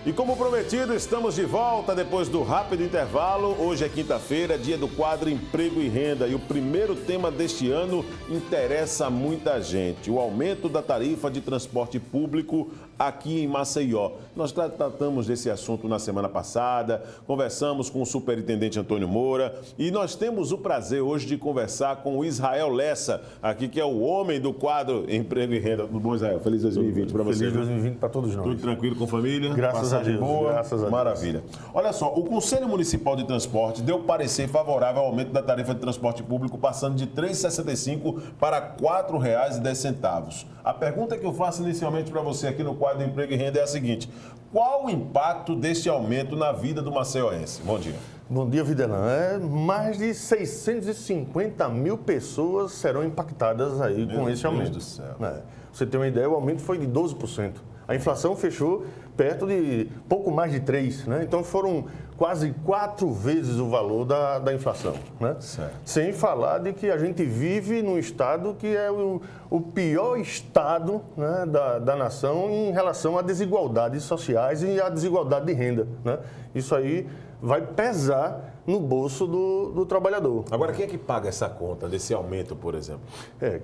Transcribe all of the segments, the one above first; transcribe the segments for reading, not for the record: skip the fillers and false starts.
E como prometido, estamos de volta depois do rápido intervalo. Hoje é quinta-feira, dia do quadro Emprego e Renda. E o primeiro tema deste ano interessa a muita gente: o aumento da tarifa de transporte público aqui em Maceió. Nós tratamos desse assunto na semana passada, conversamos com o superintendente Antônio Moura e nós temos o prazer hoje de conversar com o Israel Lessa, aqui que é o homem do quadro Emprego e Renda. Tudo bom, Israel? Feliz 2020 para você. Feliz 2020 para todos nós. Tudo tranquilo com a família? Graças a Deus. Boa? Graças a Deus. Maravilha. Olha só, o Conselho Municipal de Transporte deu parecer favorável ao aumento da tarifa de transporte público, passando de R$ 3,65 para R$ 4,10. A pergunta que eu faço inicialmente para você aqui no quadro Emprego e Renda é a seguinte: qual o impacto deste aumento na vida do maceioense? Bom dia. Bom dia, Videlan. Mais de 650 mil pessoas serão impactadas aí com esse aumento. Meu Deus do céu. Você tem uma ideia, o aumento foi de 12%. A inflação fechou perto de pouco mais de 3%, né? Então foram quase 4 vezes o valor da inflação, né? Certo. Sem falar de que a gente vive num estado que é o pior estado, né, da nação em relação a desigualdades sociais e a desigualdade de renda, né? Isso aí vai pesar no bolso do trabalhador. Agora, quem é que paga essa conta desse aumento, por exemplo?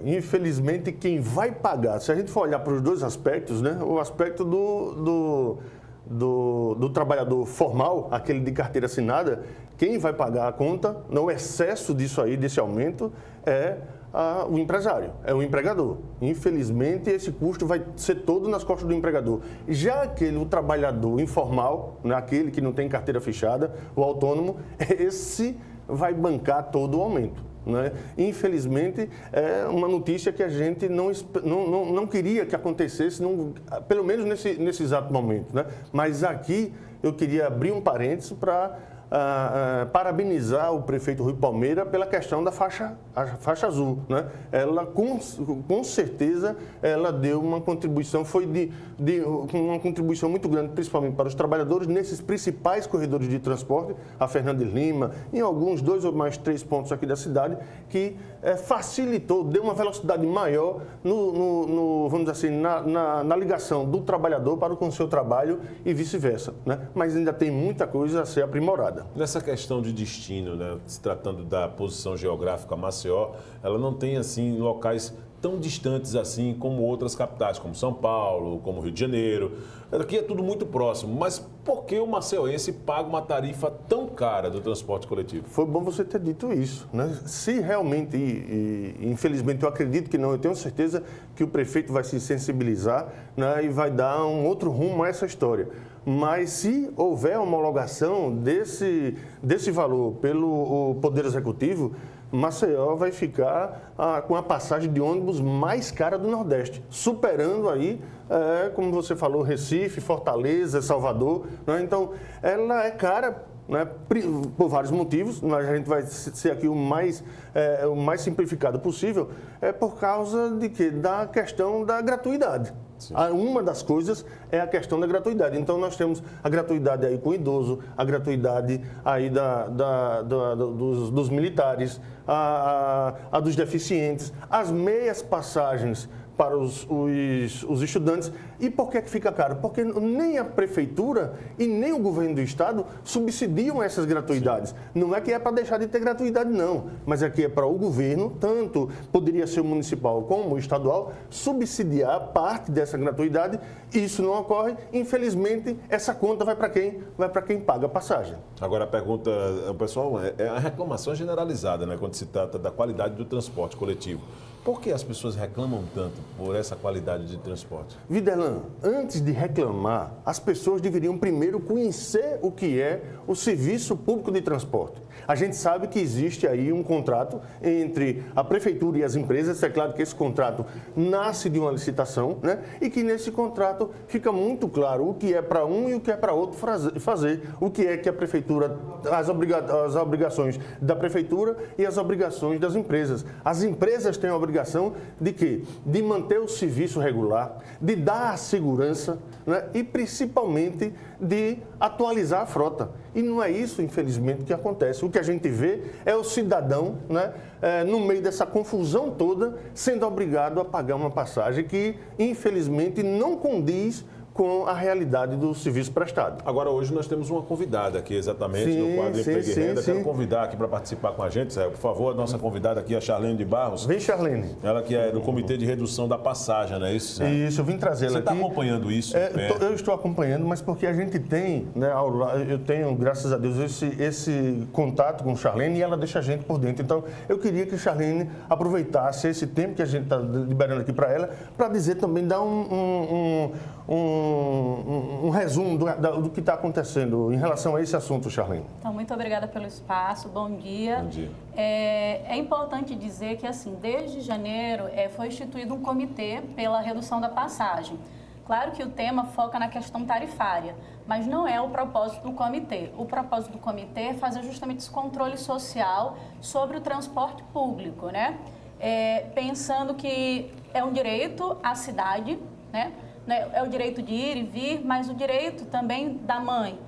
Infelizmente, quem vai pagar, se a gente for olhar para os dois aspectos, né, o aspecto do trabalhador formal, aquele de carteira assinada, quem vai pagar a conta, no excesso disso aí, desse aumento, é o empresário, é o empregador. Infelizmente, esse custo vai ser todo nas costas do empregador. Já o trabalhador informal, aquele que não tem carteira fechada, o autônomo, esse vai bancar todo o aumento, né? Infelizmente, é uma notícia que a gente não queria que acontecesse, pelo menos nesse exato momento, né? Mas aqui eu queria abrir um parênteses para parabenizar o prefeito Rui Palmeira pela questão da faixa azul, né? Ela, com certeza, ela deu uma contribuição, uma contribuição muito grande, principalmente para os trabalhadores, nesses principais corredores de transporte, a Fernando de Lima, em alguns 2 ou mais 3 pontos aqui da cidade, que facilitou, deu uma velocidade maior vamos dizer assim, na ligação do trabalhador para com o seu trabalho e vice-versa, né? Mas ainda tem muita coisa a ser aprimorada. Nessa questão de destino, né, se tratando da posição geográfica, Maceió, ela não tem assim locais tão distantes assim como outras capitais, como São Paulo, como Rio de Janeiro. Aqui é tudo muito próximo, mas por que o maceioense paga uma tarifa tão cara do transporte coletivo? Foi bom você ter dito isso, né? Se realmente, infelizmente eu acredito que não, eu tenho certeza que o prefeito vai se sensibilizar, né, e vai dar um outro rumo a essa história. Mas se houver homologação desse valor pelo Poder Executivo, Maceió vai ficar com a passagem de ônibus mais cara do Nordeste, superando aí, como você falou, Recife, Fortaleza, Salvador, né? Então, ela é cara, né, por vários motivos, mas a gente vai ser aqui o mais simplificado possível, por causa de quê? Da questão da gratuidade. Sim. Uma das coisas é a questão da gratuidade. Então, nós temos a gratuidade aí com o idoso, a gratuidade aí dos militares, a dos deficientes, as meias passagens para os estudantes. E por que fica caro? Porque nem a prefeitura e nem o governo do estado subsidiam essas gratuidades. Sim. Não é que é para deixar de ter gratuidade, não. Mas é que é para o governo, tanto poderia ser o municipal como o estadual, subsidiar parte dessa gratuidade. Isso não ocorre. Infelizmente, essa conta vai para quem? Vai para quem paga a passagem. Agora a pergunta, pessoal, a reclamação generalizada, né, quando se trata da qualidade do transporte coletivo. Por que as pessoas reclamam tanto por essa qualidade de transporte? Videlan, antes de reclamar, as pessoas deveriam primeiro conhecer o que é o serviço público de transporte. A gente sabe que existe aí um contrato entre a prefeitura e as empresas. É claro que esse contrato nasce de uma licitação, né? E que nesse contrato fica muito claro o que é para um e o que é para outro fazer. O que é que a prefeitura, as obrigações da prefeitura e as obrigações das empresas. As empresas têm a obrigação de quê? De manter o serviço regular, de dar a segurança, né? E principalmente de atualizar a frota. E não é isso, infelizmente, que acontece. O que a gente vê é o cidadão, né, no meio dessa confusão toda, sendo obrigado a pagar uma passagem que, infelizmente, não condiz com a realidade do serviço prestado. Agora, hoje nós temos uma convidada aqui, exatamente, no quadro Emprego e Renda. Quero convidar aqui para participar com a gente, Zé, por favor, a nossa convidada aqui, a Charlene de Barros. Vem, Charlene. Ela que é do Comitê de Redução da Passagem, não é isso, Zé? Isso, eu vim trazê-la aqui. Você está acompanhando isso? Eu estou acompanhando, mas porque a gente tem, né, eu tenho, graças a Deus, esse contato com Charlene e ela deixa a gente por dentro. Então, eu queria que Charlene aproveitasse esse tempo que a gente está liberando aqui para ela, para dizer também, dar um resumo do que está acontecendo em relação a esse assunto, Charlene. Então, muito obrigada pelo espaço, bom dia. Bom dia. É importante dizer que, assim, desde janeiro foi instituído um comitê pela redução da passagem. Claro que o tema foca na questão tarifária, mas não é o propósito do comitê. O propósito do comitê é fazer justamente esse controle social sobre o transporte público, né? Pensando que é um direito à cidade, né? É o direito de ir e vir, mas o direito também da mãe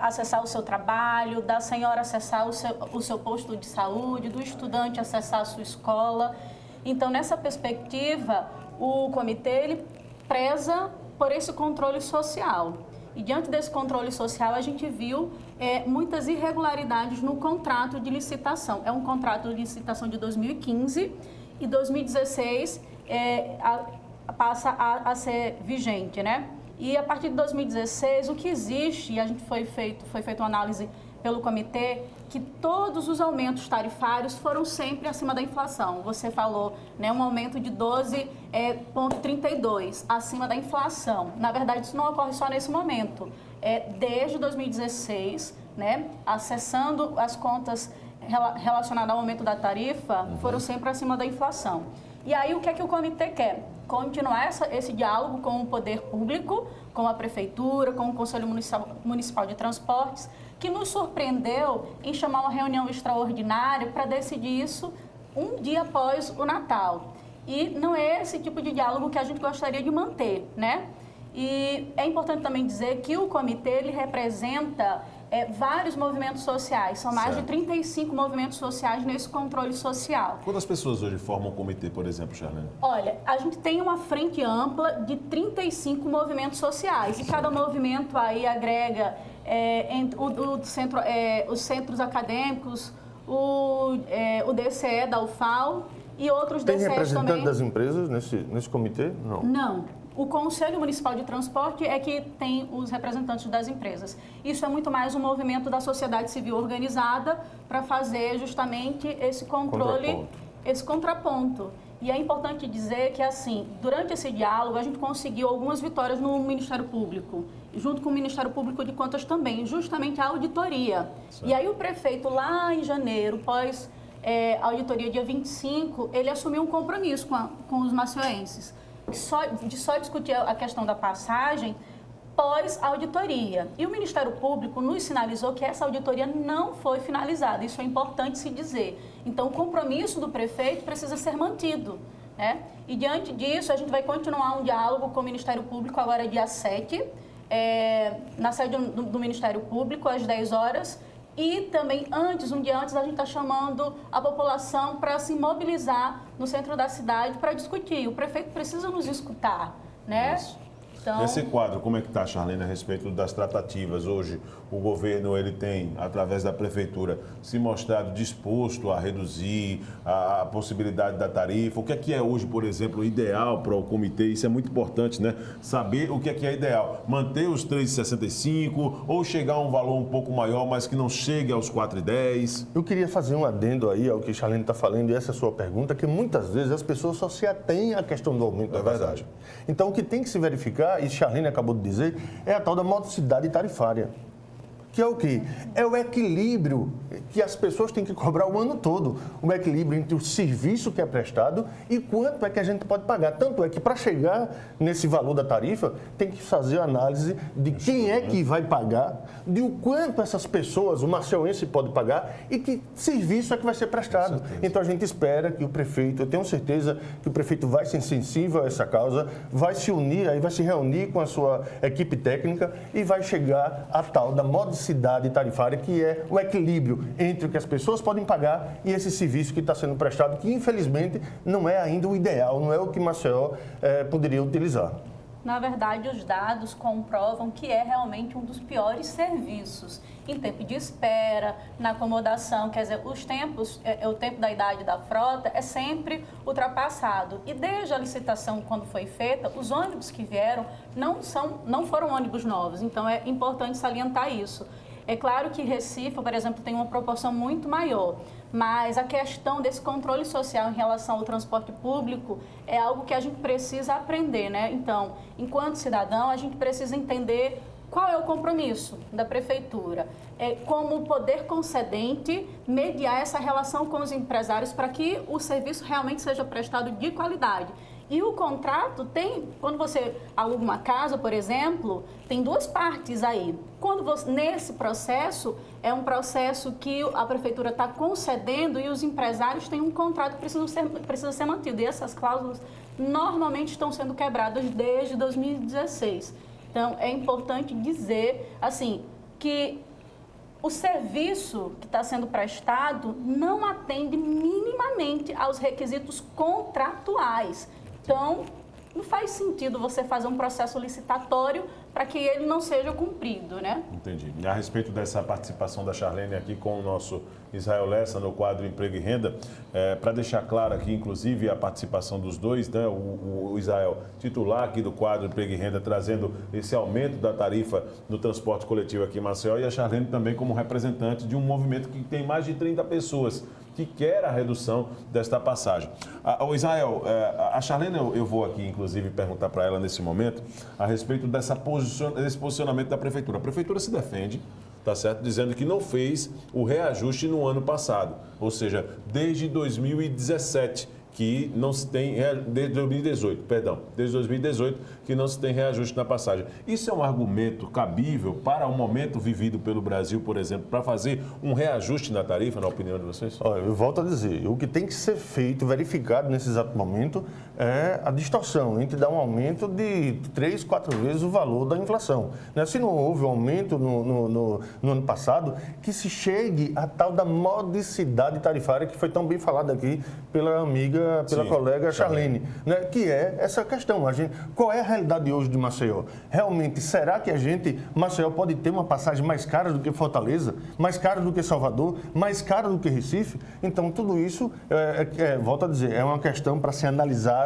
acessar o seu trabalho, da senhora acessar o seu posto de saúde, do estudante acessar a sua escola. Então, nessa perspectiva, o comitê ele preza por esse controle social. E diante desse controle social, a gente viu muitas irregularidades no contrato de licitação. É um contrato de licitação de 2015 e 2016 passa a ser vigente, né? E a partir de 2016, o que existe, e a gente foi feita uma análise pelo comitê, que todos os aumentos tarifários foram sempre acima da inflação. Você falou, né, um aumento de 12,32 acima da inflação. Na verdade, isso não ocorre só nesse momento. Desde 2016, né, acessando as contas relacionadas ao aumento da tarifa, foram sempre acima da inflação. E aí, o que é que o comitê quer? Continuar esse diálogo com o poder público, com a prefeitura, com o Conselho Municipal de Transportes, que nos surpreendeu em chamar uma reunião extraordinária para decidir isso um dia após o Natal. E não é esse tipo de diálogo que a gente gostaria de manter, né? E é importante também dizer que o comitê ele representa vários movimentos sociais, são mais de 35 movimentos sociais nesse controle social. Quantas pessoas hoje formam o comitê, por exemplo, Charlene? Olha, a gente tem uma frente ampla de 35 movimentos sociais e cada movimento aí agrega os centros acadêmicos, o DCE da UFAL e outros DCEs também. Tem representante das empresas nesse comitê? Não. Não. O Conselho Municipal de Transporte é que tem os representantes das empresas. Isso é muito mais um movimento da sociedade civil organizada para fazer justamente esse controle, esse contraponto. E é importante dizer que, assim, durante esse diálogo, a gente conseguiu algumas vitórias no Ministério Público, junto com o Ministério Público de Contas também, justamente a auditoria. Certo. E aí o prefeito, lá em janeiro, pós a auditoria dia 25, ele assumiu um compromisso com os macioenses. De só discutir a questão da passagem pós-auditoria. E o Ministério Público nos sinalizou que essa auditoria não foi finalizada. Isso é importante se dizer. Então, o compromisso do prefeito precisa ser mantido, né? E, diante disso, a gente vai continuar um diálogo com o Ministério Público agora dia 7, na sede do Ministério Público, às 10 horas. E também, um dia antes, a gente está chamando a população para se mobilizar no centro da cidade para discutir. O prefeito precisa nos escutar, né? Isso. Então... Esse quadro, como é que está, Charlene, a respeito das tratativas? Hoje, o governo ele tem, através da prefeitura, se mostrado disposto a reduzir a possibilidade da tarifa. O que é hoje, por exemplo, ideal para o comitê? Isso é muito importante, né? Saber o que é ideal. Manter os 3,65 ou chegar a um valor um pouco maior, mas que não chegue aos 4,10? Eu queria fazer um adendo aí ao que Charlene está falando, e essa é a sua pergunta, que muitas vezes as pessoas só se atêm à questão do aumento da passagem. Então, o que tem que se verificar, e Charlene acabou de dizer, é a tal da modicidade tarifária. Que é o quê? É o equilíbrio que as pessoas têm que cobrar o ano todo. O equilíbrio entre o serviço que é prestado e quanto é que a gente pode pagar. Tanto é que, para chegar nesse valor da tarifa, tem que fazer a análise de quem é que vai pagar, de o quanto essas pessoas, o macioense pode pagar e que serviço é que vai ser prestado. Então, a gente espera que o prefeito, eu tenho certeza que o prefeito vai ser sensível a essa causa, vai se unir, aí vai se reunir com a sua equipe técnica e vai chegar a tal da modicidade tarifária, que é o equilíbrio entre o que as pessoas podem pagar e esse serviço que está sendo prestado, que infelizmente não é ainda o ideal, não é o que Maceió poderia utilizar. na verdade, os dados comprovam que é realmente um dos piores serviços em tempo de espera, na acomodação, quer dizer, o tempo da idade da frota é sempre ultrapassado. E desde a licitação, quando foi feita, os ônibus que vieram não foram ônibus novos, então é importante salientar isso. É claro que Recife, por exemplo, tem uma proporção muito maior, mas a questão desse controle social em relação ao transporte público é algo que a gente precisa aprender, né? Então, enquanto cidadão, a gente precisa entender qual é o compromisso da prefeitura, como poder concedente mediar essa relação com os empresários para que o serviço realmente seja prestado de qualidade. E o contrato tem, quando você aluga uma casa, por exemplo, tem duas partes aí. Nesse processo, é um processo que a prefeitura está concedendo e os empresários têm um contrato que precisa ser mantido. E essas cláusulas normalmente estão sendo quebradas desde 2016. Então, é importante dizer, assim, que o serviço que está sendo prestado não atende minimamente aos requisitos contratuais. Então, não faz sentido você fazer um processo licitatório para que ele não seja cumprido, né? Entendi. E a respeito dessa participação da Charlene aqui com o nosso Israel Lessa no quadro Emprego e Renda, para deixar claro aqui, inclusive, a participação dos dois, né? O Israel, titular aqui do quadro Emprego e Renda, trazendo esse aumento da tarifa no transporte coletivo aqui em Maceió, e a Charlene também como representante de um movimento que tem mais de 30 pessoas que quer a redução desta passagem. O Israel, a Charlene, eu vou aqui, inclusive, perguntar para ela nesse momento a respeito desse posicionamento da Prefeitura. A Prefeitura se defende, tá certo, dizendo que não fez o reajuste no ano passado, ou seja, desde 2017. Que não se tem, desde 2018, que não se tem reajuste na passagem. Isso é um argumento cabível para o momento vivido pelo Brasil, por exemplo, para fazer um reajuste na tarifa, na opinião de vocês? Olha, eu volto a dizer, o que tem que ser feito, verificado nesse exato momento, é a distorção entre dar um aumento de 3, 4 vezes o valor da inflação. Se não houve um aumento no ano passado, que se chegue a tal da modicidade tarifária que foi tão bem falada aqui pela amiga, pela colega Charlene, né? Que é essa questão. Qual é a realidade hoje de Maceió? Realmente, será que Maceió pode ter uma passagem mais cara do que Fortaleza, mais cara do que Salvador, mais cara do que Recife? Então, tudo isso, volto a dizer, é uma questão para ser analisada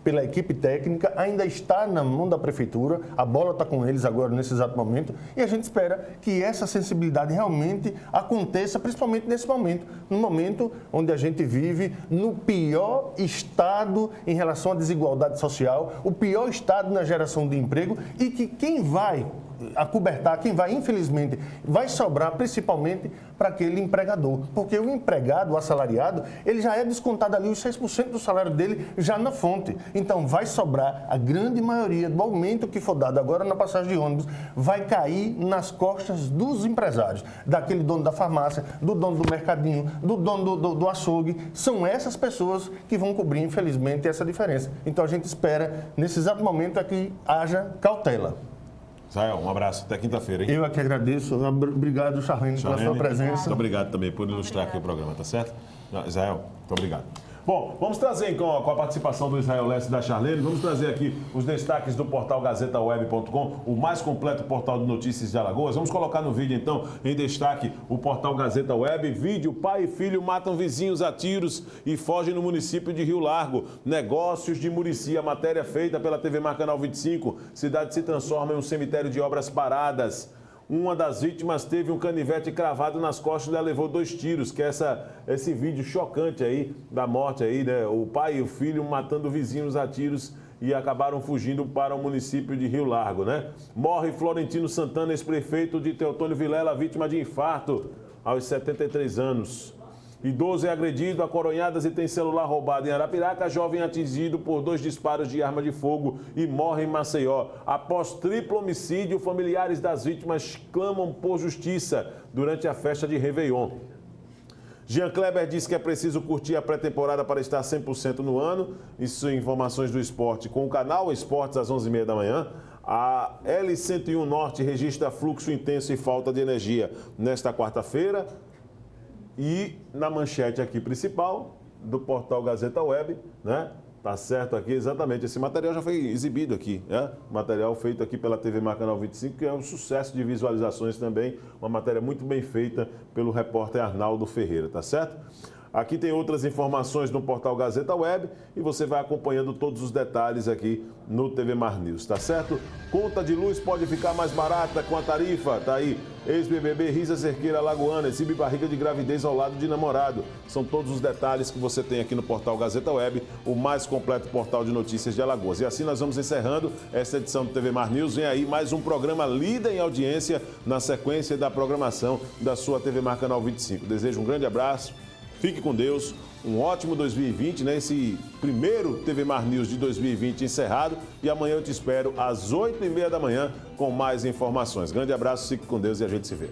pela equipe técnica, ainda está na mão da Prefeitura, a bola está com eles agora nesse exato momento, e a gente espera que essa sensibilidade realmente aconteça, principalmente nesse momento, no momento onde a gente vive no pior estado em relação à desigualdade social, o pior estado na geração de emprego, e que quem vai acobertar, quem vai, infelizmente, vai sobrar principalmente para aquele empregador. Porque o empregado, o assalariado, ele já é descontado ali os 6% do salário dele já na fonte. Então, vai sobrar a grande maioria do aumento que for dado agora na passagem de ônibus, vai cair nas costas dos empresários, daquele dono da farmácia, do dono do mercadinho, do dono do açougue. São essas pessoas que vão cobrir, infelizmente, essa diferença. Então, a gente espera, nesse exato momento, que haja cautela. Israel, um abraço. Até quinta-feira, hein? Eu aqui agradeço. Obrigado, Charlene, pela sua presença. Muito obrigado também por ilustrar aqui o programa, tá certo? Israel, muito obrigado. Bom, vamos trazer com a participação do Israel Lessa e da Charlene, vamos trazer aqui os destaques do portal gazetaweb.com, o mais completo portal de notícias de Alagoas. Vamos colocar no vídeo, então, em destaque, o portal Gazeta Web. Vídeo: pai e filho matam vizinhos a tiros e fogem no município de Rio Largo. Negócios de Murici, a matéria feita pela TV Mar Canal 25. Cidade se transforma em um cemitério de obras paradas. Uma das vítimas teve um canivete cravado nas costas e ela levou 2 tiros, que é esse vídeo chocante aí da morte aí, né? O pai e o filho matando vizinhos a tiros e acabaram fugindo para o município de Rio Largo, né? Morre Florentino Santana, ex-prefeito de Teotônio Vilela, vítima de infarto aos 73 anos. Idoso é agredido a coronhadas e tem celular roubado em Arapiraca. Jovem atingido por 2 disparos de arma de fogo e morre em Maceió. Após triplo homicídio, familiares das vítimas clamam por justiça durante a festa de Réveillon. Jean Kleber diz que é preciso curtir a pré-temporada para estar 100% no ano. Isso em informações do esporte com o canal Esportes às 11h30 da manhã. A L101 Norte registra fluxo intenso e falta de energia nesta quarta-feira. E na manchete aqui principal do portal Gazeta Web, né? Tá certo aqui, exatamente. Esse material já foi exibido aqui, né? Material feito aqui pela TV Marcanal 25, que é um sucesso de visualizações também. Uma matéria muito bem feita pelo repórter Arnaldo Ferreira, tá certo? Aqui tem outras informações no portal Gazeta Web e você vai acompanhando todos os detalhes aqui no TV Mar News, tá certo? Conta de luz pode ficar mais barata com a tarifa, tá aí. Ex-BBB Risa Cerqueira Alagoana, exibe barriga de gravidez ao lado de namorado. São todos os detalhes que você tem aqui no portal Gazeta Web, o mais completo portal de notícias de Alagoas. E assim nós vamos encerrando esta edição do TV Mar News. Vem aí mais um programa líder em audiência na sequência da programação da sua TV Mar Canal 25. Desejo um grande abraço. Fique com Deus, um ótimo 2020, né? Esse primeiro TV Mar News de 2020 encerrado. E amanhã eu te espero às 8h30 da manhã com mais informações. Grande abraço, fique com Deus e a gente se vê.